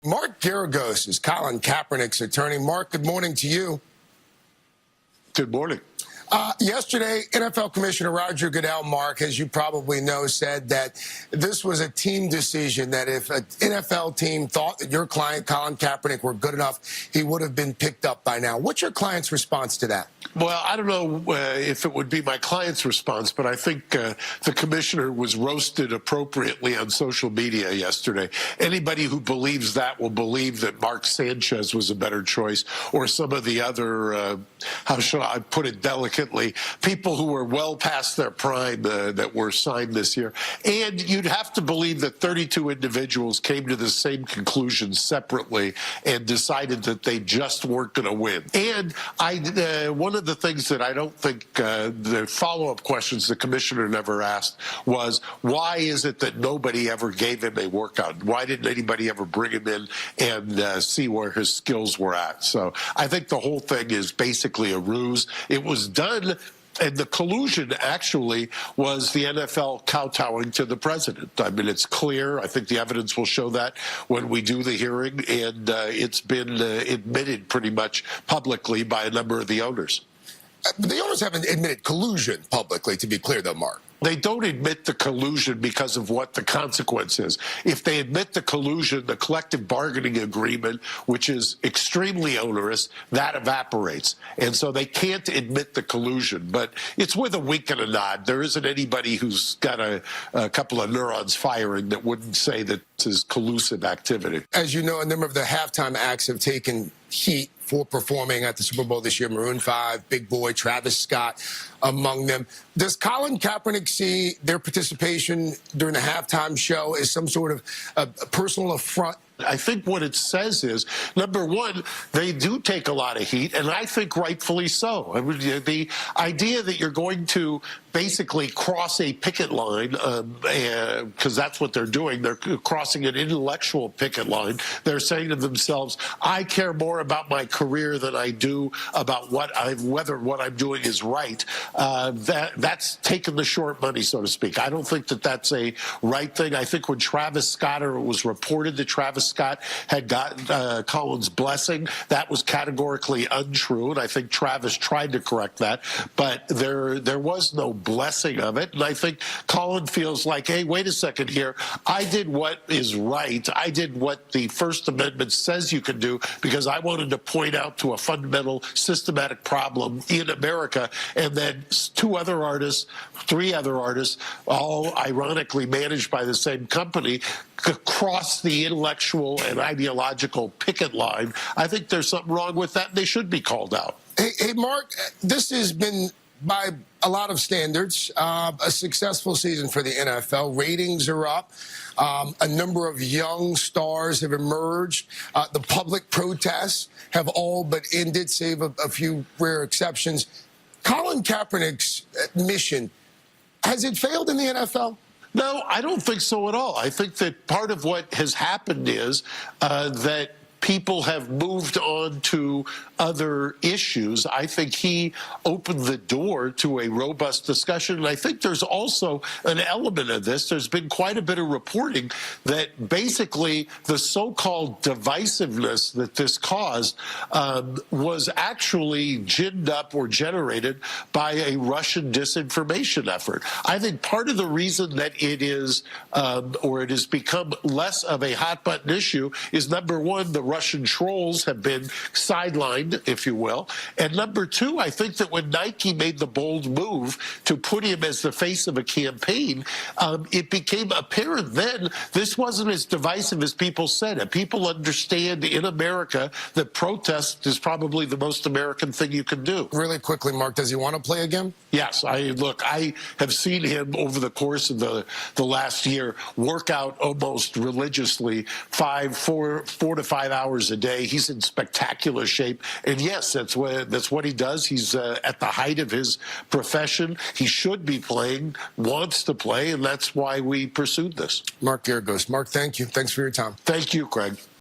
Mark Geragos is Colin Kaepernick's attorney. Mark, good morning to you. Good morning. Yesterday, NFL Commissioner Roger Goodell, Mark, as you probably know, said that this was a team decision, that if an NFL team thought that your client, Colin Kaepernick, were good enough, he would have been picked up by now. What's your client's response to that? Well, I don't know if it would be my client's response, but I think the commissioner was roasted appropriately on social media yesterday. Anybody who believes that will believe that Mark Sanchez was a better choice, or some of the other, how shall I put it delicately, people who were well past their prime that were signed this year. And you'd have to believe that 32 individuals came to the same conclusion separately and decided that they just weren't going to win. And one of the things that I don't think the follow-up questions the commissioner never asked was, why is it that nobody ever gave him a workout? Why didn't anybody ever bring him in and see where his skills were at? So I think the whole thing is basically a ruse. It was done, and the collusion actually was the NFL kowtowing to the president. I mean, it's clear. I think the evidence will show that when we do the hearing, and it's been admitted pretty much publicly by a number of the owners. The owners haven't admitted collusion publicly, to be clear, though, Mark. They don't admit the collusion because of what the consequence is. If they admit the collusion, the collective bargaining agreement, which is extremely onerous, that evaporates. And so they can't admit the collusion. But it's with a wink and a nod. There isn't anybody who's got a couple of neurons firing that wouldn't say that this is collusive activity. As you know, a number of the halftime acts have taken heat for performing at the Super Bowl this year. Maroon 5, Big Boy, Travis Scott among them. Does Colin Kaepernick see their participation during the halftime show as some sort of a personal affront? I think what it says is, number one, they do take a lot of heat, and I think rightfully so. I mean, the idea that you're going to basically cross a picket line, because that's what they're doing. They're crossing an intellectual picket line. They're saying to themselves, I care more about my career than I do about whether what I'm doing is right. That's taking the short money, so to speak. I don't think that that's a right thing. I think when Travis Scott, or it was reported that Travis Scott had got Colin's blessing, that was categorically untrue, and I think Travis tried to correct that, but there was no blessing of it. And I think Colin feels like, hey, wait a second here, I did what is right. I did what the First Amendment says you can do, because I wanted to point out to a fundamental systematic problem in America. And then three other artists, all ironically managed by the same company, cross the intellectual and ideological picket line. I think there's something wrong with that. They should be called out. Hey, Mark, this has been, by a lot of standards, a successful season for the NFL. Ratings are up. A number of young stars have emerged. The public protests have all but ended, save a few rare exceptions. Colin Kaepernick's mission, has it failed in the NFL? No, I don't think so at all. I think that part of what has happened is that people have moved on to other issues. I think he opened the door to a robust discussion. And I think there's also an element of this. There's been quite a bit of reporting that basically the so-called divisiveness that this caused was actually ginned up or generated by a Russian disinformation effort. I think part of the reason that it is, or it has become less of a hot-button issue is, number one, the Russian trolls have been sidelined, if you will. And number two, I think that when Nike made the bold move to put him as the face of a campaign, it became apparent then this wasn't as divisive as people said. And people understand in America that protest is probably the most American thing you can do. Really quickly, Mark, does he want to play again? Yes. I have seen him over the course of the last year work out almost religiously, 4 to 5 hours a day. He's in spectacular shape. And yes, that's what he does. He's at the height of his profession. He should be playing, wants to play, and that's why we pursued this. Mark Geragos. Mark, thank you. Thanks for your time. Thank you, Craig.